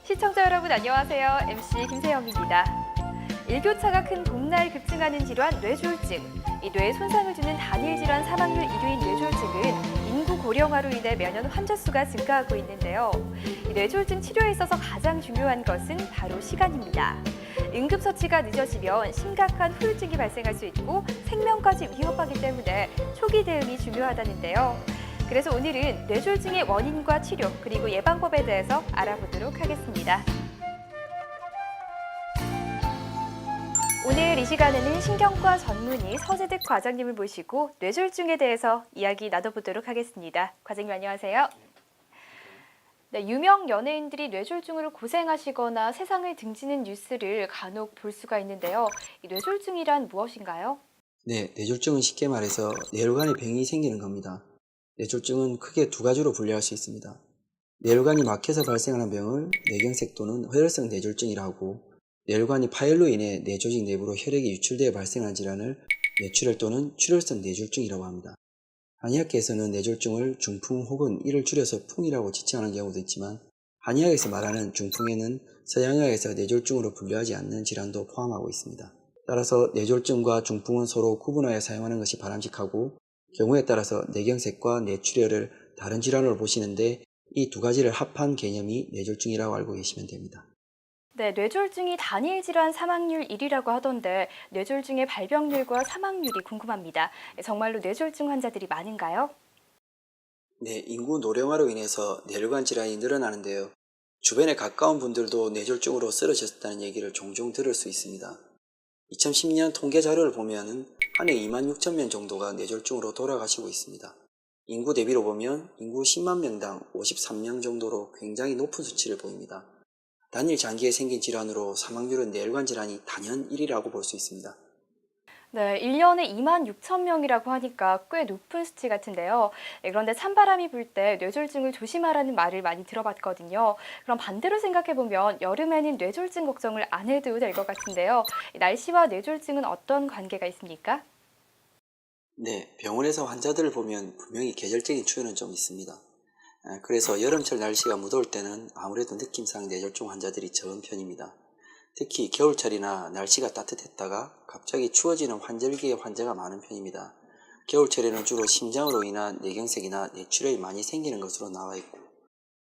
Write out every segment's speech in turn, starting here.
시청자 여러분 안녕하세요. MC 김세영입니다. 일교차가 큰 봄날 급증하는 질환 뇌졸중. 이 뇌에 손상을 주는 단일 질환 사망률 1위인 뇌졸중은 인구 고령화로 인해 매년 환자 수가 증가하고 있는데요. 이 뇌졸중 치료에 있어서 가장 중요한 것은 바로 시간입니다. 응급처치가 늦어지면 심각한 후유증이 발생할 수 있고 생명까지 위협하기 때문에 초기 대응이 중요하다는데요. 그래서 오늘은 뇌졸중의 원인과 치료 그리고 예방법에 대해서 알아보도록 하겠습니다. 오늘 이 시간에는 신경과 전문의 서재득 과장님을 모시고 뇌졸중에 대해서 이야기 나눠보도록 하겠습니다. 과장님 안녕하세요. 네, 유명 연예인들이 뇌졸중으로 고생하시거나 세상을 등지는 뉴스를 간혹 볼 수가 있는데요. 이 뇌졸중이란 무엇인가요? 네, 뇌졸중은 쉽게 말해서 뇌혈관에 병이 생기는 겁니다. 뇌졸중은 크게 두 가지로 분류할 수 있습니다. 뇌혈관이 막혀서 발생하는 병을 뇌경색 또는 허혈성 뇌졸중이라 하고, 뇌혈관이 파열로 인해 뇌조직 내부로 혈액이 유출되어 발생하는 질환을 뇌출혈 또는 출혈성 뇌졸중이라고 합니다. 한의학계에서는 뇌졸중을 중풍 혹은 이를 줄여서 풍이라고 지칭하는 경우도 있지만, 한의학에서 말하는 중풍에는 서양의학에서 뇌졸중으로 분류하지 않는 질환도 포함하고 있습니다. 따라서 뇌졸중과 중풍은 서로 구분하여 사용하는 것이 바람직하고, 경우에 따라서 뇌경색과 뇌출혈을 다른 질환으로 보시는데 이 두 가지를 합한 개념이 뇌졸중이라고 알고 계시면 됩니다. 네, 뇌졸중이 단일 질환 사망률 1위라고 하던데 뇌졸중의 발병률과 사망률이 궁금합니다. 정말로 뇌졸중 환자들이 많은가요? 네, 인구 노령화로 인해서 뇌혈관 질환이 늘어나는데요. 주변에 가까운 분들도 뇌졸중으로 쓰러졌다는 얘기를 종종 들을 수 있습니다. 2010년 통계 자료를 보면 한 해 2만 6천 명 정도가 뇌졸중으로 돌아가시고 있습니다. 인구 대비로 보면 인구 10만 명당 53명 정도로 굉장히 높은 수치를 보입니다. 단일 장기에 생긴 질환으로 사망률은 뇌혈관 질환이 단연 1위라고 볼 수 있습니다. 네, 1년에 2만 6천 명이라고 하니까 꽤 높은 수치 같은데요. 네, 그런데 찬바람이 불 때 뇌졸중을 조심하라는 말을 많이 들어봤거든요. 그럼 반대로 생각해보면 여름에는 뇌졸중 걱정을 안 해도 될 것 같은데요. 날씨와 뇌졸중은 어떤 관계가 있습니까? 네, 병원에서 환자들을 보면 분명히 계절적인 추이는 좀 있습니다. 그래서 여름철 날씨가 무더울 때는 아무래도 느낌상 뇌졸중 환자들이 적은 편입니다. 특히 겨울철이나 날씨가 따뜻했다가 갑자기 추워지는 환절기에 환자가 많은 편입니다. 겨울철에는 주로 심장으로 인한 뇌경색이나 뇌출혈이 많이 생기는 것으로 나와 있고,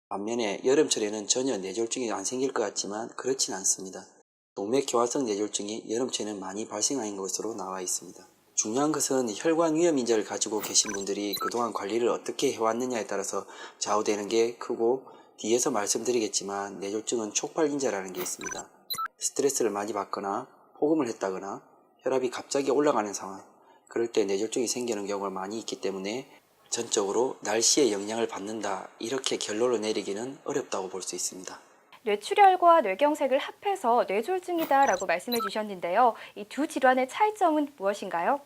반면에 여름철에는 전혀 뇌졸중이 안 생길 것 같지만 그렇진 않습니다. 동맥경화성 뇌졸중이 여름철에는 많이 발생하는 것으로 나와 있습니다. 중요한 것은 혈관 위험 인자를 가지고 계신 분들이 그동안 관리를 어떻게 해왔느냐에 따라서 좌우되는 게 크고, 뒤에서 말씀드리겠지만 뇌졸중은 촉발 인자라는 게 있습니다. 스트레스를 많이 받거나 폭음을 했다거나 혈압이 갑자기 올라가는 상황, 그럴 때 뇌졸중이 생기는 경우가 많이 있기 때문에 전적으로 날씨의 영향을 받는다, 이렇게 결론을 내리기는 어렵다고 볼 수 있습니다. 뇌출혈과 뇌경색을 합해서 뇌졸중이다라고 말씀해 주셨는데요. 이 두 질환의 차이점은 무엇인가요?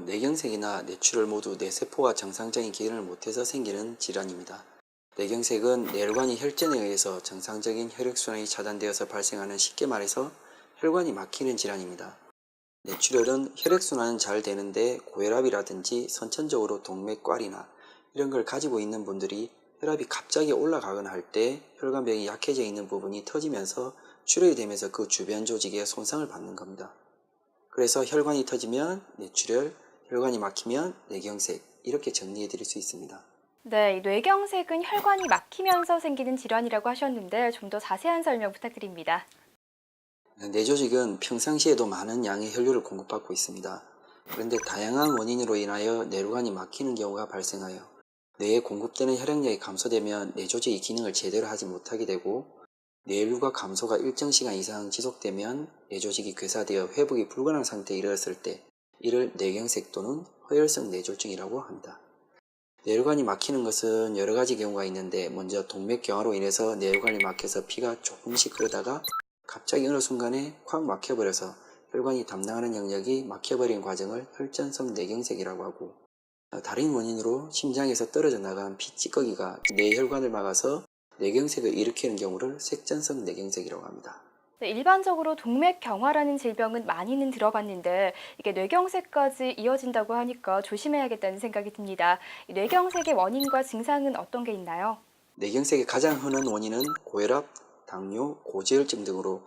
뇌경색이나 뇌출혈 모두 뇌세포가 정상적인 기능을 못해서 생기는 질환입니다. 뇌경색은 뇌혈관이 혈전에 의해서 정상적인 혈액순환이 차단되어서 발생하는, 쉽게 말해서 혈관이 막히는 질환입니다. 뇌출혈은 혈액순환은 잘 되는데 고혈압이라든지 선천적으로 동맥과리나 이런 걸 가지고 있는 분들이 혈압이 갑자기 올라가거나 할 때 혈관벽이 약해져 있는 부분이 터지면서 출혈이 되면서 그 주변 조직에 손상을 받는 겁니다. 그래서 혈관이 터지면 뇌출혈, 혈관이 막히면 뇌경색, 이렇게 정리해 드릴 수 있습니다. 네, 이 뇌경색은 혈관이 막히면서 생기는 질환이라고 하셨는데 좀 더 자세한 설명 부탁드립니다. 뇌조직은 평상시에도 많은 양의 혈류를 공급받고 있습니다. 그런데 다양한 원인으로 인하여 뇌혈관이 막히는 경우가 발생하여 뇌에 공급되는 혈액량이 감소되면 뇌조직이 기능을 제대로 하지 못하게 되고, 뇌혈류가 감소가 일정 시간 이상 지속되면 뇌조직이 괴사되어 회복이 불가능한 상태에 이르렀을 때 이를 뇌경색 또는 허혈성 뇌졸중이라고 합니다. 뇌혈관이 막히는 것은 여러 가지 경우가 있는데, 먼저 동맥경화로 인해서 뇌혈관이 막혀서 피가 조금씩 흐르다가 갑자기 어느 순간에 콱 막혀버려서 혈관이 담당하는 영역이 막혀버린 과정을 혈전성 뇌경색이라고 하고, 다른 원인으로 심장에서 떨어져 나간 피 찌꺼기가 뇌혈관을 막아서 뇌경색을 일으키는 경우를 색전성 뇌경색이라고 합니다. 네, 일반적으로 동맥경화라는 질병은 많이는 들어봤는데 이게 뇌경색까지 이어진다고 하니까 조심해야겠다는 생각이 듭니다. 이 뇌경색의 원인과 증상은 어떤 게 있나요? 뇌경색의 가장 흔한 원인은 고혈압, 당뇨, 고지혈증 등으로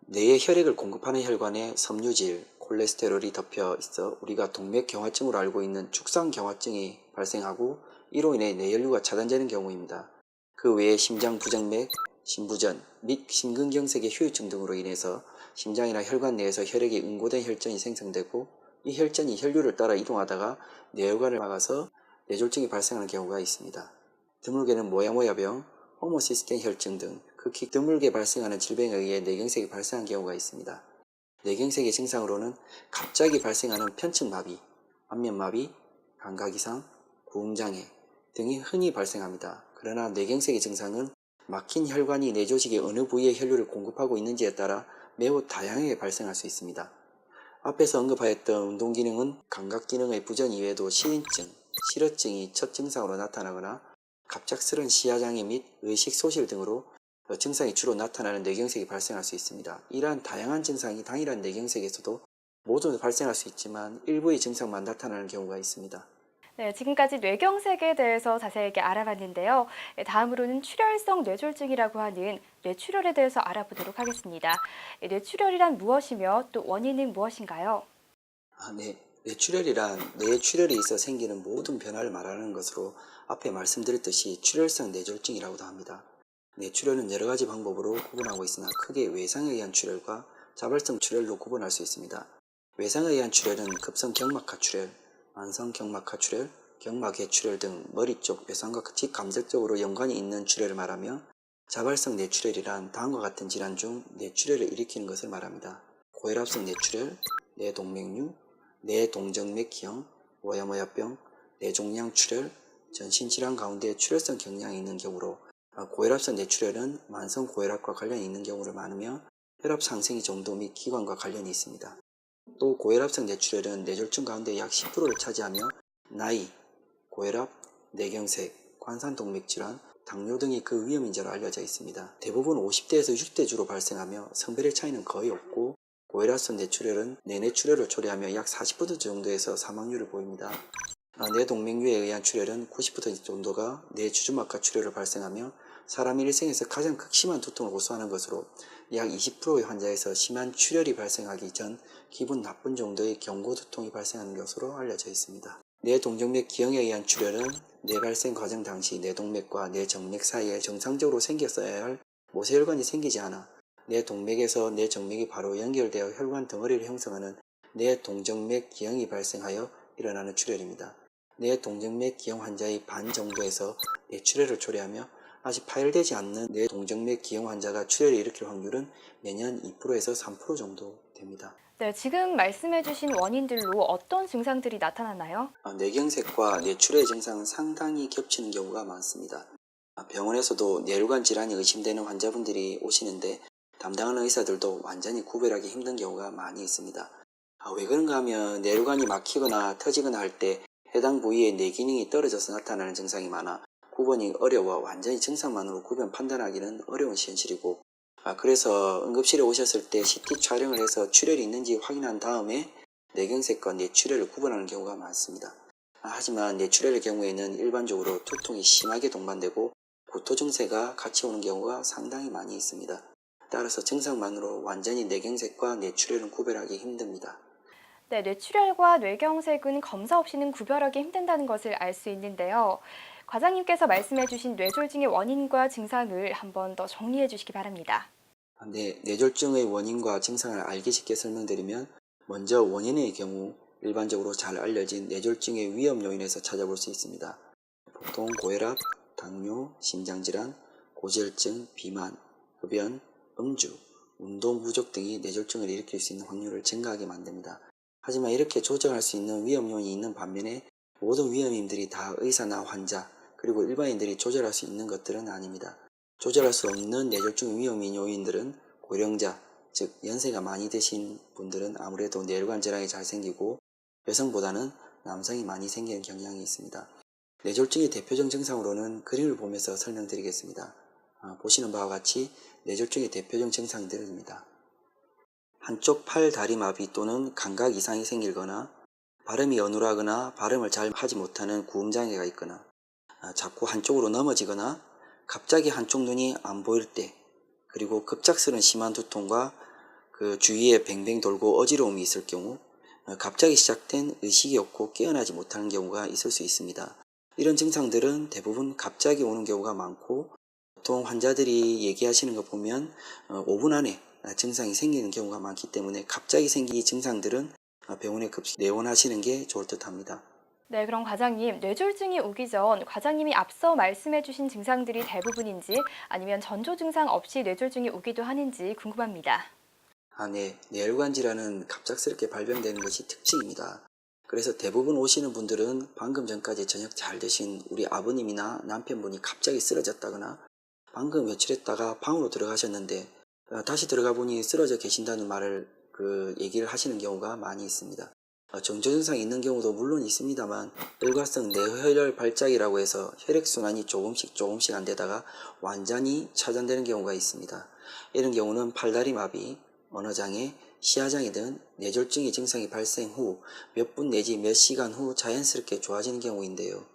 뇌에 혈액을 공급하는 혈관에 섬유질, 콜레스테롤이 덮여 있어 우리가 동맥경화증으로 알고 있는 축상경화증이 발생하고 이로 인해 뇌혈류가 차단되는 경우입니다. 그 외에 심장부정맥, 심부전 및 심근경색의 후유증 등으로 인해서 심장이나 혈관 내에서 혈액이 응고된 혈전이 생성되고 이 혈전이 혈류를 따라 이동하다가 뇌혈관을 막아서 뇌졸중이 발생하는 경우가 있습니다. 드물게는 모야모야병, 호모시스텐 혈증 등 극히 드물게 발생하는 질병에 의해 뇌경색이 발생한 경우가 있습니다. 뇌경색의 증상으로는 갑자기 발생하는 편측마비, 안면마비, 감각이상, 구음장애 등이 흔히 발생합니다. 그러나 뇌경색의 증상은 막힌 혈관이 뇌 조직의 어느 부위에 혈류를 공급하고 있는지에 따라 매우 다양하게 발생할 수 있습니다. 앞에서 언급하였던 운동기능은 감각기능의 부전 이외에도 시인증, 실어증이 첫 증상으로 나타나거나 갑작스런 시야장애 및 의식 소실 등으로 증상이 주로 나타나는 뇌경색이 발생할 수 있습니다. 이러한 다양한 증상이 당일한 뇌경색에서도 모두 발생할 수 있지만 일부의 증상만 나타나는 경우가 있습니다. 네, 지금까지 뇌경색에 대해서 자세하게 알아봤는데요. 다음으로는 출혈성 뇌졸중이라고 하는 뇌출혈에 대해서 알아보도록 하겠습니다. 뇌출혈이란 무엇이며 또 원인은 무엇인가요? 네. 뇌출혈이란 뇌출혈이 있어 생기는 모든 변화를 말하는 것으로 앞에 말씀드렸듯이 출혈성 뇌졸중이라고도 합니다. 뇌출혈은 여러 가지 방법으로 구분하고 있으나 크게 외상에 의한 출혈과 자발성 출혈로 구분할 수 있습니다. 외상에 의한 출혈은 급성 경막하 출혈, 만성 경막하 출혈, 경막외 출혈 등 머리 쪽 외상과 직감적적으로 연관이 있는 출혈을 말하며 자발성 뇌출혈이란 다음과 같은 질환 중 뇌출혈을 일으키는 것을 말합니다. 고혈압성 뇌출혈, 뇌동맥류, 뇌동정맥기형, 모야모야병, 뇌종양 출혈, 전신질환 가운데 출혈성 경량이 있는 경우로 고혈압성 뇌출혈은 만성 고혈압과 관련이 있는 경우를 많으며 혈압 상승의 정도 및 기관과 관련이 있습니다. 또 고혈압성 뇌출혈은 뇌졸중 가운데 약 10%를 차지하며 나이, 고혈압, 뇌경색, 관상동맥질환, 당뇨 등이 그 위험 인자로 알려져 있습니다. 대부분 50대에서 60대 주로 발생하며 성별의 차이는 거의 없고 고혈압성 뇌출혈은 내뇌출혈을 초래하며 약 40% 정도에서 사망률을 보입니다. 뇌동맥류에 의한 출혈은 90% 정도가 뇌주주막하 출혈을 발생하며 사람이 일생에서 가장 극심한 두통을 호소하는 것으로 약 20%의 환자에서 심한 출혈이 발생하기 전 기분 나쁜 정도의 경고 두통이 발생하는 것으로 알려져 있습니다. 뇌동정맥 기형에 의한 출혈은 뇌 발생 과정 당시 뇌동맥과 뇌정맥 사이에 정상적으로 생겼어야 할 모세혈관이 생기지 않아 뇌동맥에서 뇌정맥이 바로 연결되어 혈관 덩어리를 형성하는 뇌동정맥 기형이 발생하여 일어나는 출혈입니다. 뇌동정맥 기형 환자의 반 정도에서 뇌출혈을 초래하며 아직 파열되지 않는 뇌동정맥 기형 환자가 출혈을 일으킬 확률은 매년 2%에서 3% 정도 됩니다. 네, 지금 말씀해주신 원인들로 어떤 증상들이 나타나나요? 뇌경색과 뇌출혈 증상은 상당히 겹치는 경우가 많습니다. 병원에서도 뇌혈관 질환이 의심되는 환자분들이 오시는데 담당하는 의사들도 완전히 구별하기 힘든 경우가 많이 있습니다. 왜 그런가 하면 뇌혈관이 막히거나 터지거나 할 때 해당 부위의 뇌 기능이 떨어져서 나타나는 증상이 많아 구분이 어려워 완전히 증상만으로 구분 판단하기는 어려운 현실이고 그래서 응급실에 오셨을 때 CT 촬영을 해서 출혈이 있는지 확인한 다음에 뇌경색과 뇌출혈을 구분하는 경우가 많습니다. 하지만 뇌출혈의 경우에는 일반적으로 두통이 심하게 동반되고 구토 증세가 같이 오는 경우가 상당히 많이 있습니다. 따라서 증상만으로 완전히 뇌경색과 뇌출혈은 구별하기 힘듭니다. 네, 뇌출혈과 뇌경색은 검사 없이는 구별하기 힘든다는 것을 알 수 있는데요. 과장님께서 말씀해주신 뇌졸중의 원인과 증상을 한 번 더 정리해 주시기 바랍니다. 네, 뇌졸중의 원인과 증상을 알기 쉽게 설명드리면 먼저 원인의 경우 일반적으로 잘 알려진 뇌졸중의 위험 요인에서 찾아볼 수 있습니다. 보통 고혈압, 당뇨, 심장질환, 고지혈증, 비만, 흡연, 음주, 운동 부족 등이 뇌졸중을 일으킬 수 있는 확률을 증가하게 만듭니다. 하지만 이렇게 조정할 수 있는 위험 요인이 있는 반면에 모든 위험인들이 다 의사나 환자 그리고 일반인들이 조절할 수 있는 것들은 아닙니다. 조절할 수 없는 뇌졸중 위험 요인들은 고령자, 즉 연세가 많이 드신 분들은 아무래도 뇌혈관 질환이 잘 생기고 여성보다는 남성이 많이 생기는 경향이 있습니다. 뇌졸중의 대표적 증상으로는 그림을 보면서 설명드리겠습니다. 보시는 바와 같이 뇌졸중의 대표적 증상들입니다. 한쪽 팔, 다리 마비 또는 감각 이상이 생기거나 발음이 어눌하거나 발음을 잘 하지 못하는 구음장애가 있거나 자꾸 한쪽으로 넘어지거나 갑자기 한쪽 눈이 안 보일 때 그리고 급작스런 심한 두통과 그 주위에 뱅뱅 돌고 어지러움이 있을 경우, 갑자기 시작된 의식이 없고 깨어나지 못하는 경우가 있을 수 있습니다. 이런 증상들은 대부분 갑자기 오는 경우가 많고, 보통 환자들이 얘기하시는 거 보면 5분 안에 증상이 생기는 경우가 많기 때문에 갑자기 생긴 증상들은 병원에 급히 내원하시는 게 좋을 듯 합니다. 네, 그럼 과장님, 뇌졸중이 오기 전 과장님이 앞서 말씀해 주신 증상들이 대부분인지 아니면 전조 증상 없이 뇌졸중이 오기도 하는지 궁금합니다. 네. 뇌혈관 질환은 갑작스럽게 발병되는 것이 특징입니다. 그래서 대부분 오시는 분들은 방금 전까지 저녁 잘 드신 우리 아버님이나 남편분이 갑자기 쓰러졌다거나 방금 외출했다가 방으로 들어가셨는데 다시 들어가 보니 쓰러져 계신다는 말을 얘기를 하시는 경우가 많이 있습니다. 정조 증상이 있는 경우도 물론 있습니다만 일과성 뇌혈혈 발작이라고 해서 혈액순환이 조금씩 안 되다가 완전히 차단되는 경우가 있습니다. 이런 경우는 팔다리 마비, 언어장애, 시야장애 등 뇌졸중의 증상이 발생 후 몇 분 내지 몇 시간 후 자연스럽게 좋아지는 경우인데요.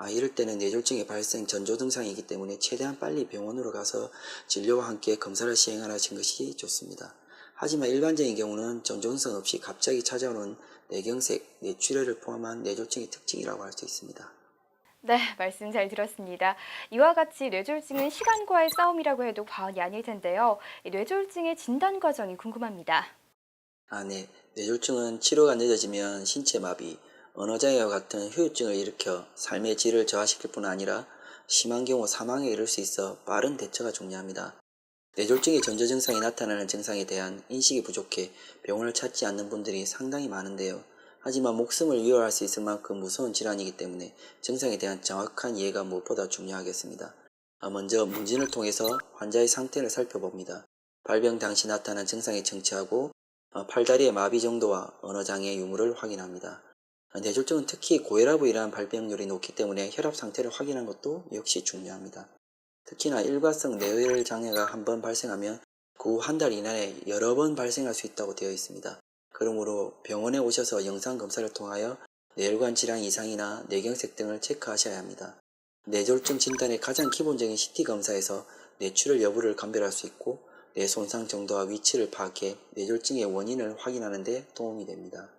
이럴 때는 뇌졸중의 발생 전조 증상이기 때문에 최대한 빨리 병원으로 가서 진료와 함께 검사를 시행하시는 것이 좋습니다. 하지만 일반적인 경우는 전조 증상 없이 갑자기 찾아오는 뇌경색, 뇌출혈을 포함한 뇌졸중의 특징이라고 할 수 있습니다. 네, 말씀 잘 들었습니다. 이와 같이 뇌졸중은 시간과의 싸움이라고 해도 과언이 아닐 텐데요. 이 뇌졸중의 진단 과정이 궁금합니다. 네. 뇌졸중은 치료가 늦어지면 신체 마비, 언어장애와 같은 후유증을 일으켜 삶의 질을 저하시킬 뿐 아니라 심한 경우 사망에 이를 수 있어 빠른 대처가 중요합니다. 뇌졸중의 전조 증상이 나타나는 증상에 대한 인식이 부족해 병원을 찾지 않는 분들이 상당히 많은데요. 하지만 목숨을 위협할 수 있을 만큼 무서운 질환이기 때문에 증상에 대한 정확한 이해가 무엇보다 중요하겠습니다. 먼저 문진을 통해서 환자의 상태를 살펴봅니다. 발병 당시 나타난 증상을 청취하고 팔다리의 마비 정도와 언어장애 유무를 확인합니다. 뇌졸중은 특히 고혈압으로 인한 발병률이 높기 때문에 혈압 상태를 확인하는 것도 역시 중요합니다. 특히나 일과성 뇌혈 장애가 한 번 발생하면 그 후 한 달 이내에 여러 번 발생할 수 있다고 되어 있습니다. 그러므로 병원에 오셔서 영상검사를 통하여 뇌혈관 질환 이상이나 뇌경색 등을 체크하셔야 합니다. 뇌졸중 진단의 가장 기본적인 CT 검사에서 뇌출혈 여부를 감별할 수 있고 뇌 손상 정도와 위치를 파악해 뇌졸중의 원인을 확인하는 데 도움이 됩니다.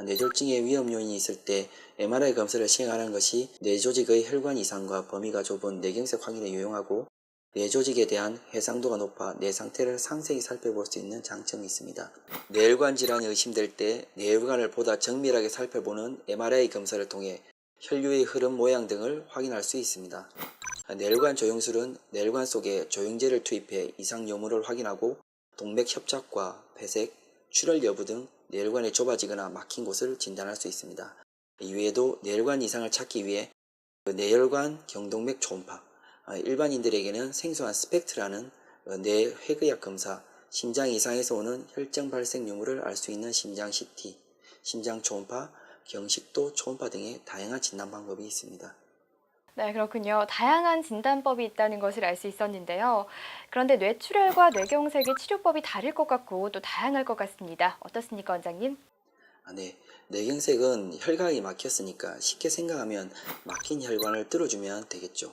뇌졸중의 위험 요인이 있을 때 MRI 검사를 시행하는 것이 뇌조직의 혈관 이상과 범위가 좁은 뇌경색 확인에 유용하고 뇌조직에 대한 해상도가 높아 뇌 상태를 상세히 살펴볼 수 있는 장점이 있습니다. 뇌혈관 질환이 의심될 때 뇌혈관을 보다 정밀하게 살펴보는 MRI 검사를 통해 혈류의 흐름 모양 등을 확인할 수 있습니다. 뇌혈관 조영술은 뇌혈관 속에 조영제를 투입해 이상 요물을 확인하고 동맥 협착과 폐색, 출혈 여부 등 뇌혈관이 좁아지거나 막힌 곳을 진단할 수 있습니다. 이외에도 뇌혈관 이상을 찾기 위해 뇌혈관 경동맥 초음파, 일반인들에게는 생소한 스펙트라는 뇌 회귀약 검사, 심장 이상에서 오는 혈정 발생 유무를 알 수 있는 심장 CT, 심장 초음파, 경식도 초음파 등의 다양한 진단 방법이 있습니다. 네, 그렇군요. 다양한 진단법이 있다는 것을 알 수 있었는데요. 그런데 뇌출혈과 뇌경색의 치료법이 다를 것 같고 또 다양할 것 같습니다. 어떻습니까, 원장님? 네. 뇌경색은 혈관이 막혔으니까 쉽게 생각하면 막힌 혈관을 뚫어주면 되겠죠.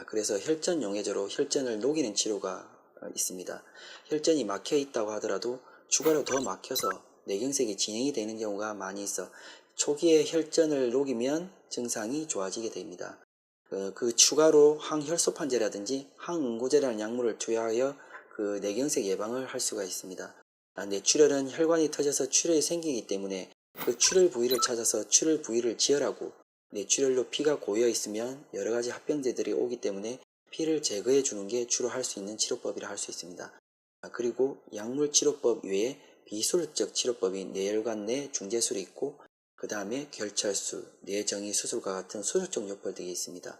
그래서 혈전 용해제로 혈전을 녹이는 치료가 있습니다. 혈전이 막혀 있다고 하더라도 추가로 더 막혀서 뇌경색이 진행이 되는 경우가 많이 있어 초기에 혈전을 녹이면 증상이 좋아지게 됩니다. 그 추가로 항혈소판제라든지 항응고제라는 약물을 투여하여 그 뇌경색 예방을 할 수가 있습니다. 뇌출혈은 혈관이 터져서 출혈이 생기기 때문에 그 출혈 부위를 찾아서 출혈 부위를 지혈하고 뇌출혈로 피가 고여 있으면 여러 가지 합병제들이 오기 때문에 피를 제거해 주는 게 주로 할 수 있는 치료법이라 할 수 있습니다. 그리고 약물 치료법 외에 비수술적 치료법인 뇌혈관 내 중재술이 있고 그 다음에 결찰술, 뇌정의 수술과 같은 수술적 요법 등이 있습니다.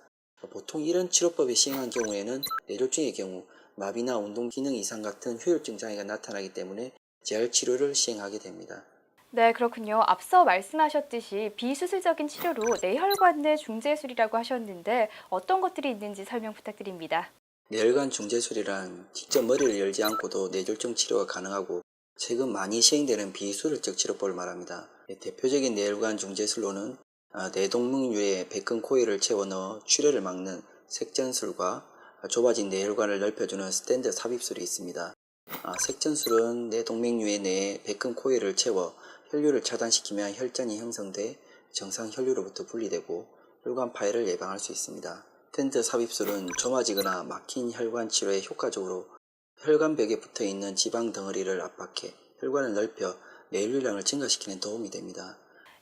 보통 이런 치료법이 시행한 경우에는 뇌졸중의 경우 마비나 운동 기능 이상 같은 후유증 장애가 나타나기 때문에 재활 치료를 시행하게 됩니다. 네, 그렇군요. 앞서 말씀하셨듯이 비수술적인 치료로 뇌혈관 내 중재술이라고 하셨는데 어떤 것들이 있는지 설명 부탁드립니다. 뇌혈관 중재술이란 직접 머리를 열지 않고도 뇌졸중 치료가 가능하고 최근 많이 시행되는 비수술적 치료법을 말합니다. 대표적인 뇌혈관 중재술로는 뇌동맥류에 백근 코일을 채워 넣어 출혈을 막는 색전술과 좁아진 뇌혈관을 넓혀주는 스탠드 삽입술이 있습니다. 색전술은 뇌동맥류의 내에 백금 코일을 채워 혈류를 차단시키면 혈전이 형성돼 정상 혈류로부터 분리되고 혈관 파열을 예방할 수 있습니다. 스탠드 삽입술은 좁아지거나 막힌 혈관 치료에 효과적으로 혈관벽에 붙어있는 지방 덩어리를 압박해 혈관을 넓혀 뇌혈류량을 증가시키는 도움이 됩니다.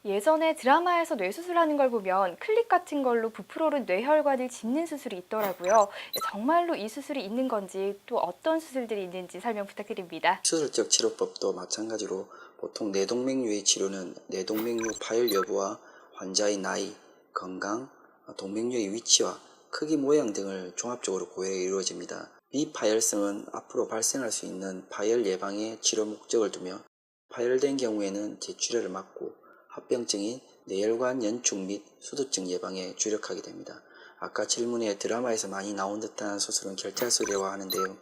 예전에 드라마에서 뇌수술하는 걸 보면 클립 같은 걸로 부풀어오른 뇌혈관을 짚는 수술이 있더라고요. 정말로 이 수술이 있는 건지 또 어떤 수술들이 있는지 설명 부탁드립니다. 수술적 치료법도 마찬가지로 보통 뇌동맥류의 치료는 뇌동맥류 파열 여부와 환자의 나이, 건강, 동맥류의 위치와 크기 모양 등을 종합적으로 고려해 이루어집니다. 비파열성은 앞으로 발생할 수 있는 파열 예방에 치료 목적을 두며 파열된 경우에는 재출혈을 막고 합병증인 뇌혈관 연축 및 수두증 예방에 주력하게 됩니다. 아까 질문에 드라마에서 많이 나온 듯한 수술은 결찰술이라고 하는데요.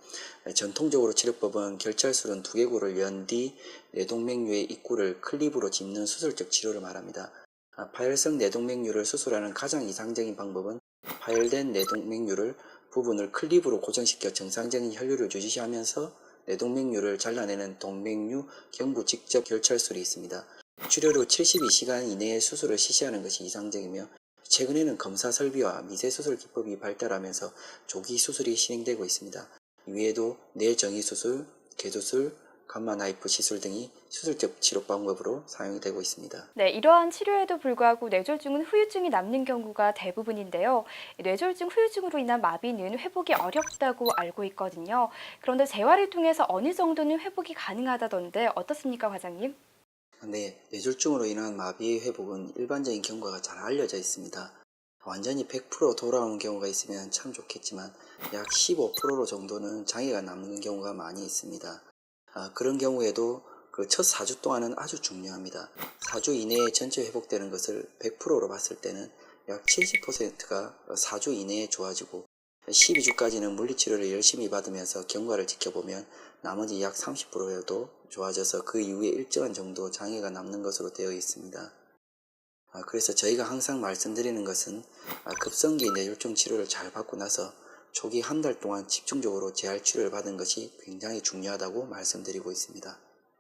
전통적으로 치료법은 결찰술은 두개골을 연 뒤 뇌동맥류의 입구를 클립으로 짚는 수술적 치료를 말합니다. 파열성 뇌동맥류를 수술하는 가장 이상적인 방법은 파열된 뇌동맥류를 부분을 클립으로 고정시켜 정상적인 혈류를 유지하면서 뇌동맥류를 잘라내는 동맥류 경부 직접 결찰술이 있습니다. 치료로 72시간 이내에 수술을 실시하는 것이 이상적이며 최근에는 검사 설비와 미세수술 기법이 발달하면서 조기 수술이 진행되고 있습니다. 이외에도 뇌정의수술, 개수술, 감마나이프 시술 등이 수술적 치료 방법으로 사용이 되고 있습니다. 네, 이러한 치료에도 불구하고 뇌졸중은 후유증이 남는 경우가 대부분인데요. 뇌졸중 후유증으로 인한 마비는 회복이 어렵다고 알고 있거든요. 그런데 재활을 통해서 어느 정도는 회복이 가능하다던데 어떻습니까, 과장님? 네, 뇌졸중으로 인한 마비의 회복은 일반적인 경과가 잘 알려져 있습니다. 완전히 100% 돌아오는 경우가 있으면 참 좋겠지만 약 15% 정도는 장애가 남는 경우가 많이 있습니다. 그런 경우에도 그 첫 4주 동안은 아주 중요합니다. 4주 이내에 전체 회복되는 것을 100%로 봤을 때는 약 70%가 4주 이내에 좋아지고 12주까지는 물리치료를 열심히 받으면서 경과를 지켜보면 나머지 약 30%도 좋아져서 그 이후에 일정한 정도 장애가 남는 것으로 되어 있습니다. 그래서 저희가 항상 말씀드리는 것은 급성기 뇌졸중 치료를 잘 받고 나서 초기 한 달 동안 집중적으로 재활 치료를 받은 것이 굉장히 중요하다고 말씀드리고 있습니다.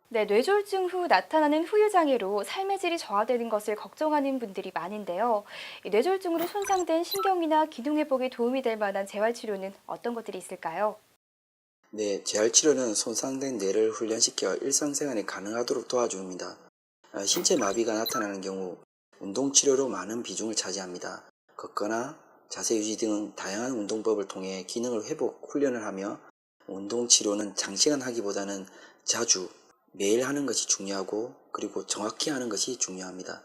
네, 뇌졸중 후 나타나는 후유장애로 삶의 질이 저하되는 것을 걱정하는 분들이 많은데요. 이 뇌졸중으로 손상된 신경이나 기능 회복에 도움이 될 만한 재활치료는 어떤 것들이 있을까요? 네, 재활 치료는 손상된 뇌를 훈련시켜 일상생활이 가능하도록 도와줍니다. 신체 마비가 나타나는 경우 운동치료로 많은 비중을 차지합니다. 걷거나 자세 유지 등 다양한 운동법을 통해 기능을 회복 훈련을 하며 운동치료는 장시간 하기보다는 자주 매일 하는 것이 중요하고 그리고 정확히 하는 것이 중요합니다.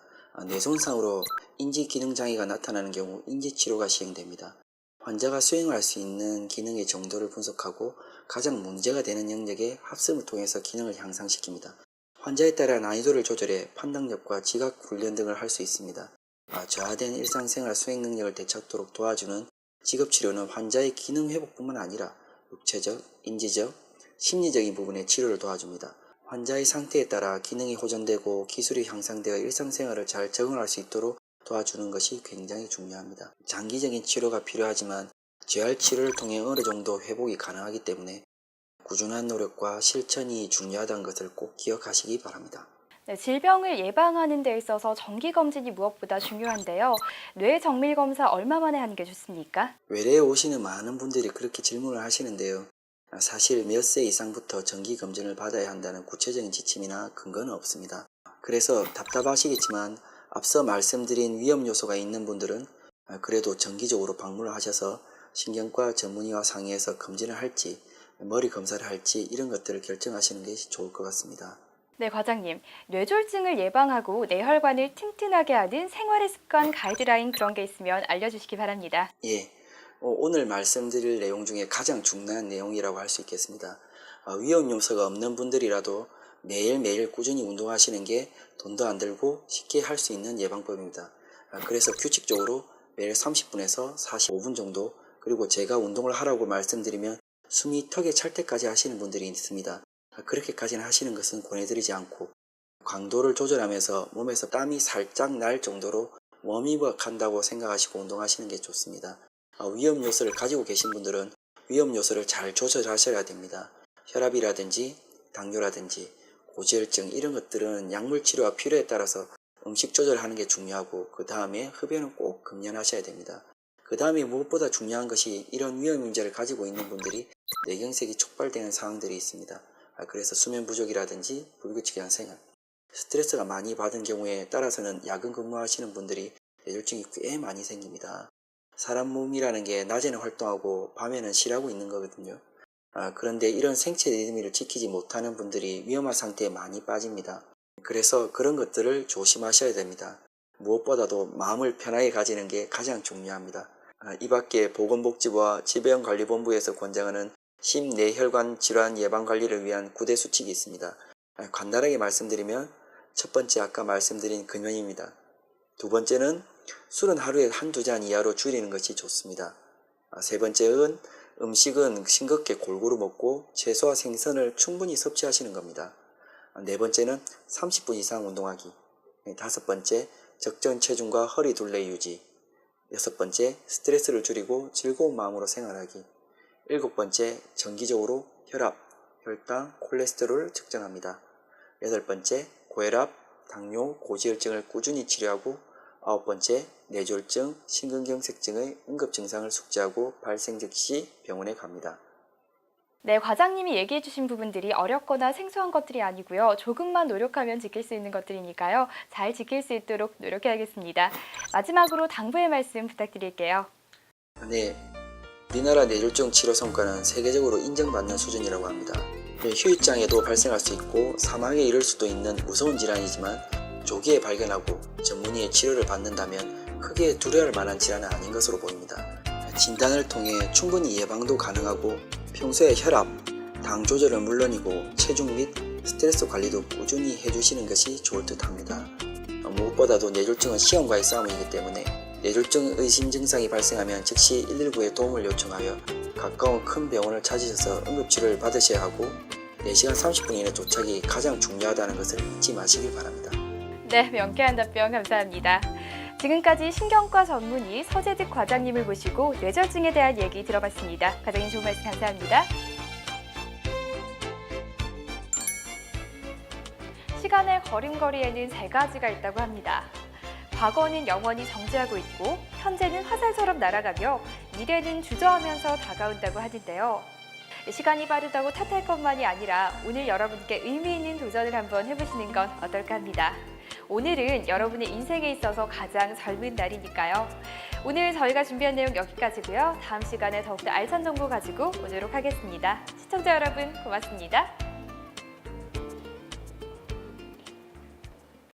뇌손상으로 인지기능장애가 나타나는 경우 인지치료가 시행됩니다. 환자가 수행할 수 있는 기능의 정도를 분석하고 가장 문제가 되는 영역의 합성을 통해서 기능을 향상시킵니다. 환자에 따라 난이도를 조절해 판단력과 지각 훈련 등을 할 수 있습니다. 저하된 일상생활 수행 능력을 되찾도록 도와주는 직업치료는 환자의 기능 회복뿐만 아니라 육체적, 인지적, 심리적인 부분의 치료를 도와줍니다. 환자의 상태에 따라 기능이 호전되고 기술이 향상되어 일상생활을 잘 적응할 수 있도록 도와주는 것이 굉장히 중요합니다. 장기적인 치료가 필요하지만 재활 치료를 통해 어느 정도 회복이 가능하기 때문에 꾸준한 노력과 실천이 중요하다는 것을 꼭 기억하시기 바랍니다. 네, 질병을 예방하는 데 있어서 정기검진이 무엇보다 중요한데요. 뇌 정밀 검사 얼마 만에 하는 게 좋습니까? 외래에 오시는 많은 분들이 그렇게 질문을 하시는데요. 사실 몇 세 이상부터 정기검진을 받아야 한다는 구체적인 지침이나 근거는 없습니다. 그래서 답답하시겠지만 앞서 말씀드린 위험 요소가 있는 분들은 그래도 정기적으로 방문을 하셔서 신경과 전문의와 상의해서 검진을 할지 머리 검사를 할지 이런 것들을 결정하시는 것이 좋을 것 같습니다. 네, 과장님. 뇌졸중을 예방하고 뇌혈관을 튼튼하게 하는 생활의 습관 가이드라인 그런 게 있으면 알려주시기 바랍니다. 예, 오늘 말씀드릴 내용 중에 가장 중요한 내용이라고 할 수 있겠습니다. 위험 요소가 없는 분들이라도 매일매일 꾸준히 운동하시는 게 돈도 안 들고 쉽게 할 수 있는 예방법입니다. 그래서 규칙적으로 매일 30분에서 45분 정도, 그리고 제가 운동을 하라고 말씀드리면 숨이 턱에 찰 때까지 하시는 분들이 있습니다. 그렇게까지는 하시는 것은 권해드리지 않고 강도를 조절하면서 몸에서 땀이 살짝 날 정도로 워밍업 한다고 생각하시고 운동하시는 게 좋습니다. 위험 요소를 가지고 계신 분들은 위험 요소를 잘 조절하셔야 됩니다. 혈압이라든지 당뇨라든지 고지혈증 이런 것들은 약물 치료와 필요에 따라서 음식 조절하는 게 중요하고 그 다음에 흡연은 꼭 금연하셔야 됩니다. 그 다음에 무엇보다 중요한 것이 이런 위험 문제를 가지고 있는 분들이 뇌경색이 촉발되는 상황들이 있습니다. 그래서 수면 부족이라든지 불규칙한 생활, 스트레스가 많이 받은 경우에 따라서는 야근 근무하시는 분들이 뇌졸중이 꽤 많이 생깁니다. 사람 몸이라는 게 낮에는 활동하고 밤에는 쉬라고 있는 거거든요. 그런데 이런 생체 리듬을 지키지 못하는 분들이 위험한 상태에 많이 빠집니다. 그래서 그런 것들을 조심하셔야 됩니다. 무엇보다도 마음을 편하게 가지는 게 가장 중요합니다. 이 밖에 보건복지부와 질병관리본부에서 권장하는 심뇌혈관 질환 예방관리를 위한 9대 수칙이 있습니다. 간단하게 말씀드리면 첫 번째 아까 말씀드린 금연입니다. 두 번째는 술은 하루에 한두 잔 이하로 줄이는 것이 좋습니다. 세 번째는 음식은 싱겁게 골고루 먹고 채소와 생선을 충분히 섭취하시는 겁니다. 네 번째는 30분 이상 운동하기. 다섯 번째, 적정 체중과 허리 둘레 유지. 여섯 번째, 스트레스를 줄이고 즐거운 마음으로 생활하기. 일곱 번째, 정기적으로 혈압, 혈당, 콜레스테롤을 측정합니다. 여덟 번째, 고혈압, 당뇨, 고지혈증을 꾸준히 치료하고 아홉 번째, 뇌졸중, 심근경색증의 응급 증상을 숙지하고 발생 즉시 병원에 갑니다. 네, 과장님이 얘기해 주신 부분들이 어렵거나 생소한 것들이 아니고요. 조금만 노력하면 지킬 수 있는 것들이니까요. 잘 지킬 수 있도록 노력해야겠습니다. 마지막으로 당부의 말씀 부탁드릴게요. 네, 우리나라 뇌졸중 치료 성과는 세계적으로 인정받는 수준이라고 합니다. 후유장애도 발생할 수 있고 사망에 이를 수도 있는 무서운 질환이지만 조기에 발견하고 전문의의 치료를 받는다면 크게 두려워할 만한 질환은 아닌 것으로 보입니다. 진단을 통해 충분히 예방도 가능하고 평소에 혈압, 당 조절은 물론이고 체중 및 스트레스 관리도 꾸준히 해주시는 것이 좋을 듯 합니다. 무엇보다도 뇌졸중은 시험과의 싸움이기 때문에 뇌졸중 의심 증상이 발생하면 즉시 119에 도움을 요청하여 가까운 큰 병원을 찾으셔서 응급치료를 받으셔야 하고 4시간 30분 이내 도착이 가장 중요하다는 것을 잊지 마시길 바랍니다. 네, 명쾌한 답변 감사합니다. 지금까지 신경과 전문의 서재득 과장님을 모시고 뇌졸중에 대한 얘기 들어봤습니다. 과장님 좋은 말씀 감사합니다. 시간의 걸음걸이에는 세 가지가 있다고 합니다. 과거는 영원히 정지하고 있고 현재는 화살처럼 날아가며 미래는 주저하면서 다가온다고 하는데요. 시간이 빠르다고 탓할 것만이 아니라 오늘 여러분께 의미 있는 도전을 한번 해보시는 건 어떨까 합니다. 오늘은 여러분의 인생에 있어서 가장 젊은 날이니까요. 오늘 저희가 준비한 내용 여기까지고요. 다음 시간에 더욱더 알찬 정보 가지고 오도록 하겠습니다. 시청자 여러분 고맙습니다.